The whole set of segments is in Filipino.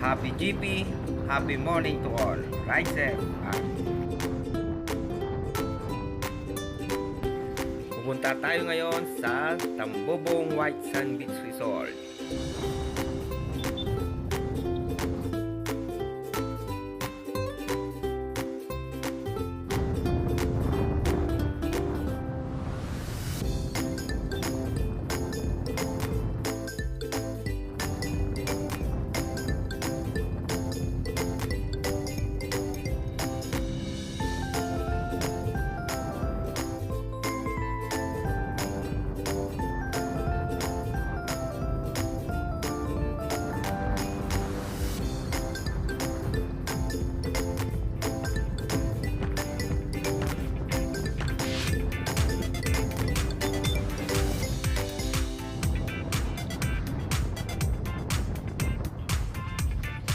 Happy GP, happy morning to all. Ride safe. Pupunta tayo ngayon sa Tambobong White Sand Beach Resort.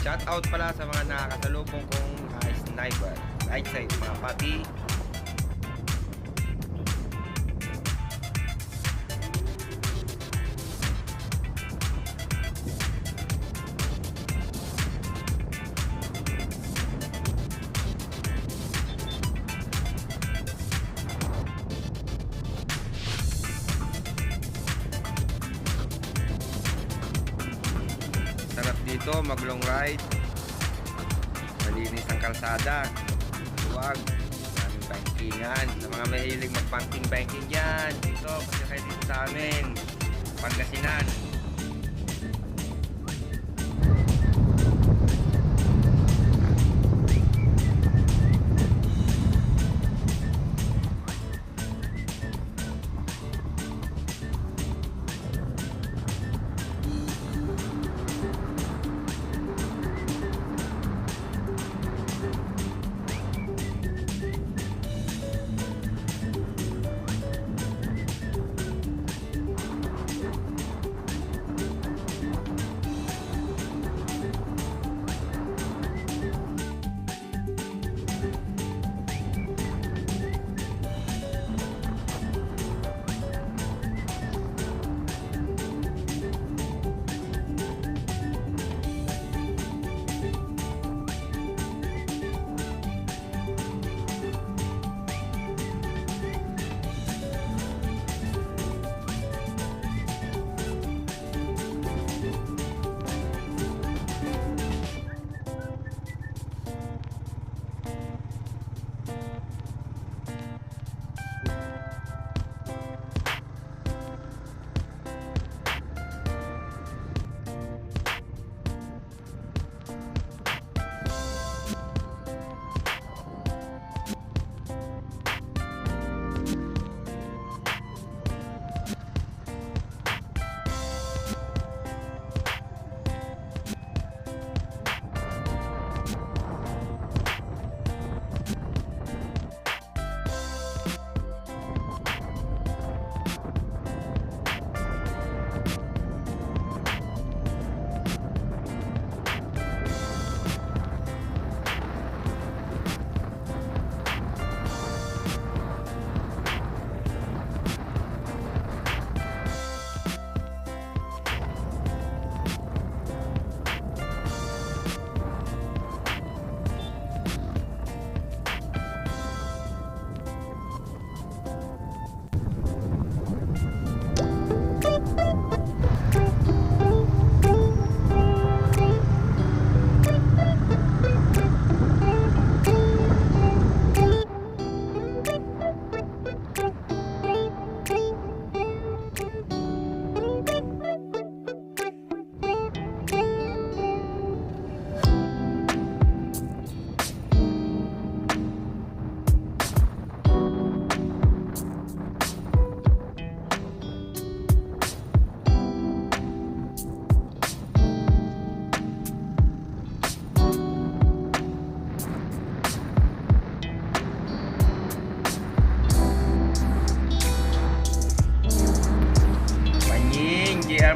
Shout out pala sa mga nakakasalubong kong sniper. Right side, mga papi. Sarap dito mag long ride, malinis ang kalsada, luwag, maraming bankingan. Sa mga mahilig mag banking dyan, dito, kasi kayo dito sa amin, Pangasinan.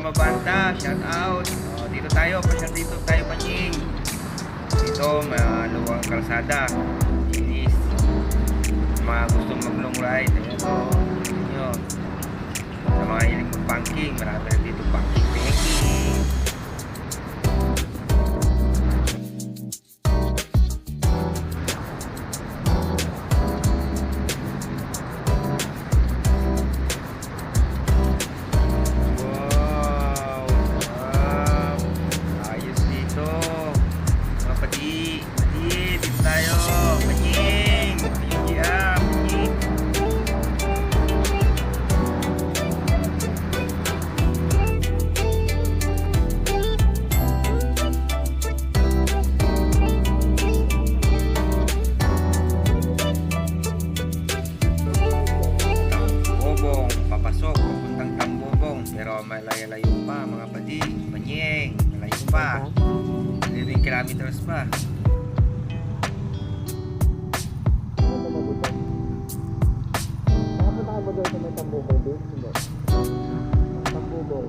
Mabanta, shout out. Dito tayo, pasyal dito tayo Panying. Dito maluwang kalsada, linis. Mga gustong mag long ride, ayan o, nyo. Sa mga hiling mag banking, marami rin dito banking. 11 kilometers pa. Nakapunta ka ba doon sa may Tambobong din? Hindi. Tambobong.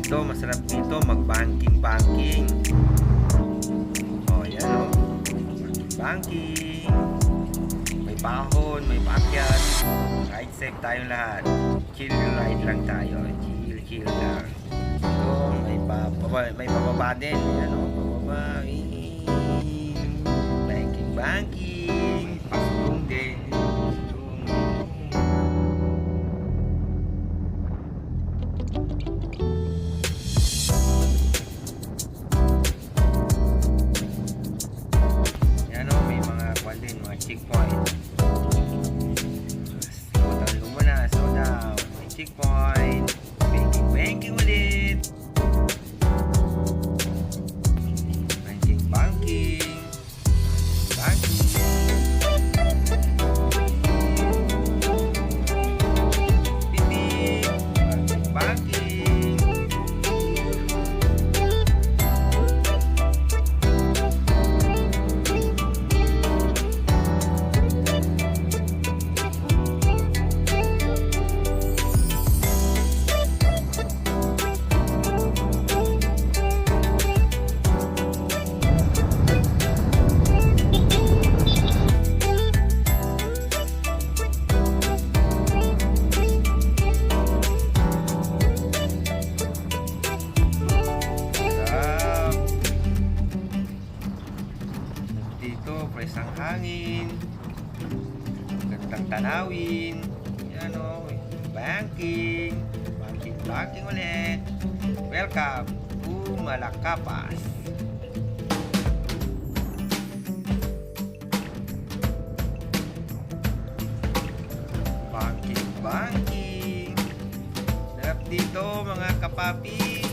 Ito, masarap dito mag-banking. Oh, yan o. Banking. May bahon, may paakyat. Ride safe tayong lahat. Chill ride lang tayo. Chill lang. Ito, may pababa din. Yan o, pababa. Banking. Pasulong din. Checkpoint. Slow muna, slow down. May checkpoint. Banking ulit. Banking. Pitik. Banking. Dito, fresh ang hangin. Gandang tanawin. Yan o. Banking ulit. Welcome to Malakapas. Banking. Sarap dito mga kapapi.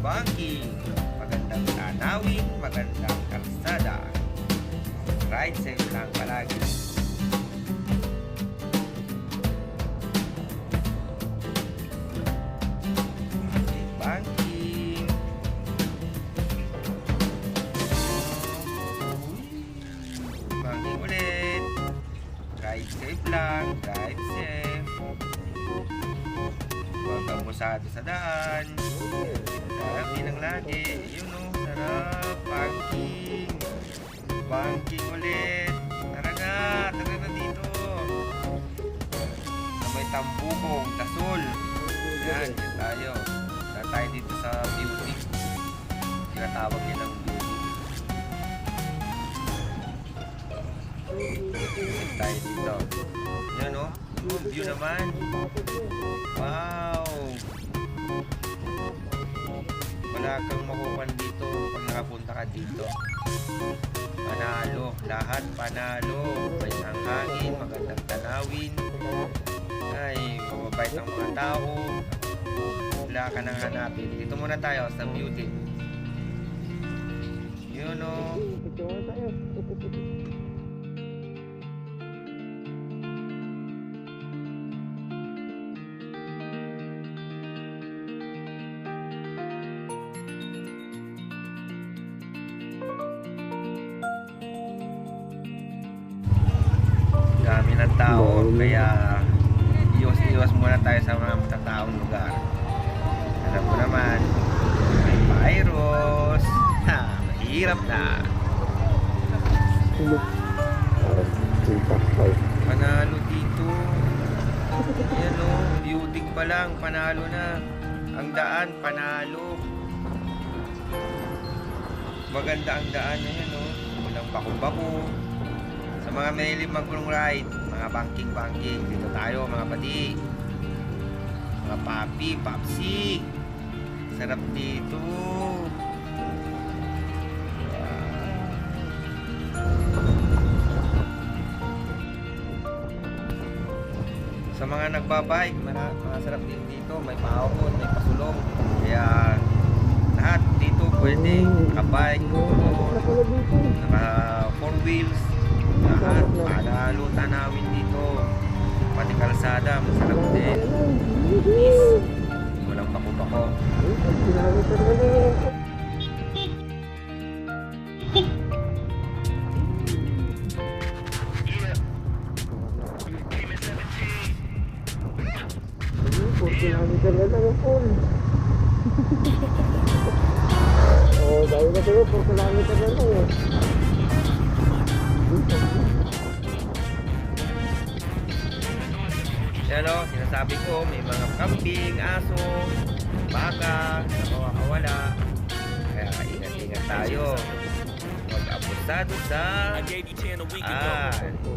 Banking, magandang tanawin, magandang kalsada. Ride safe lang palagi. Banking. Banking ulit. Ride safe lang, drive safe. Huwag kang musado sa daan. Sarap din ang lagi. Yun o, sarap. Banking ulit. Tara na dito. Sa may Tambobong, Dasol. Yan, dyan tayo. Tara tayo dito sa beauty. Tinatawag niya ng beauty. Dito tayo dito. Yan o, yung view naman. Wow! Wala kang makukuha dito pag nakapunta ka dito. Panalo, lahat panalo. May isang hangin, magandang tanawin. Ay, mababait ang mga tao. Wala ka nang hanapin. Dito muna tayo sa beauty. Yun o. Dami ng tao, kaya iwas muna tayo sa mga matataong lugar. Alam mo naman, may virus. Mahirap na. Panalo dito. Ayan o, beauty pa lang, panalo na. Ang daan, panalo. Maganda ang daan na yan o. Walang bako-bako. Sa mga mahilig mag-long ride, mga banking, dito tayo mga pati. Mga papi, papsi. Sarap dito. Sa mga nagbabike, masarap din dito. May pahon, may pasulong. Kaya naka-bike, motor, Napala dito. naka 4 wheels, lahat, panaluta namin dito. Pati kalsada, masarap din. Is, walang pako-pako. Ang kilometer na lang. Ayun, 4 kilometer na lang ang full. Oo, dahil na sa'yo, 4 kilometer na lang eh. Yan o, sinasabi ko, may mga kambing, aso, baka, na mawawala. Kaya ingat-ingat tayo. Mag-apostado sa I gave you 10 a week ago.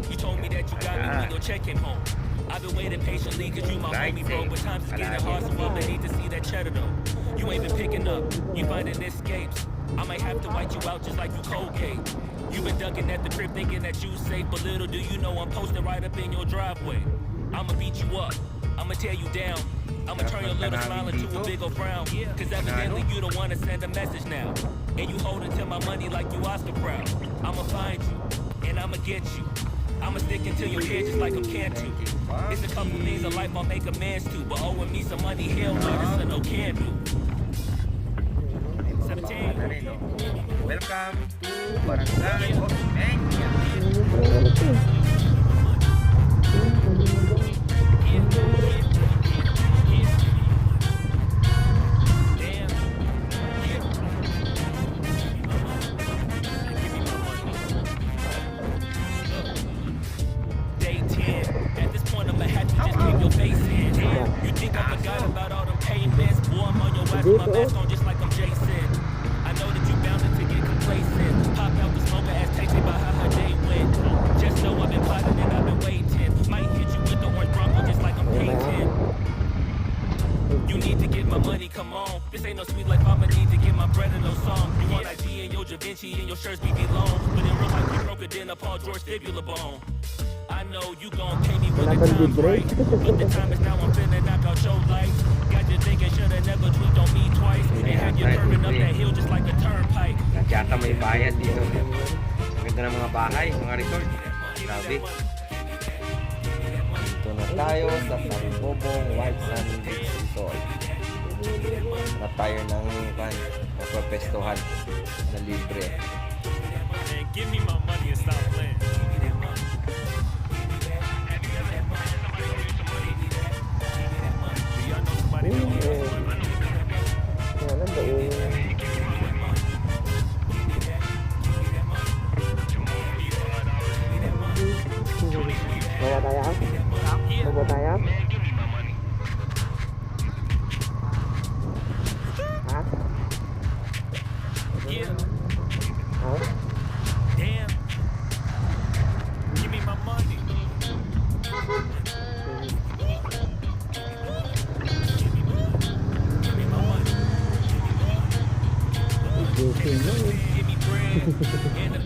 You told me that you got me, we gon' check him home. I've been waiting patiently cause you my homie, bro. But times is getting hard, so I'm gonna need to see that cheddar though. You ain't been picking up, you finding escapes. I might have to white you out just like you Colgate. You been ducking at the crib thinking that you safe, but little do you know I'm posted right up in your driveway. I'ma beat you up, I'ma tear you down, I'ma turn your little smile into a big old frown. Cause evidently you don't wanna send a message now. And you holding to my money like you Oscar proud. I'ma find you, and I'ma get you. I'ma stick into your head just like I'm can to. It's a couple things in life I'll make amends to, but owing me some money, hell no, this a no can do. mga baka na rin, no? Welcome to Barangay Osmeña. Day 10. At this point, I'ma have to just keep your face in. You think I forgot about all them payments? Boy, I'm on your ass with my mask on just like I'm Jason. I know that you bound to get complacent. Pop out the smoker ass tasted by how her day went. Just know I've been plotting and I've been waiting. Might hit you with the orange Bronco just like I'm painting. You need to get my money, come on. This ain't no sweet life, I'ma need to get my bread and no song. You want ID and your Da Vinci and your shirts be long. But in real life, we broke it in a Paul George fibula bone. I know you gon' pay me when the time's right. But the time is now, I'm finna knock out your life. Got you thinking shoulda never tweaked on me twice. And have you curving up that hill just like a turnpike. Natyata may bayad dito. Ang ganda ng mga bahay, mga resort. Grabe. Dito na tayo sa Tambobong White Sand Beach Resort. Hanap tayo ng magpapestohan na libre. Man, give me my money and stop playing. Do y'all know somebody that owns this money? Yan, ang daon. Bawa tayo? Bawa tayo? Ha? Yeah, Ha? damn. Give me my money. Give me my money. Joking lang eh. Give me bread and a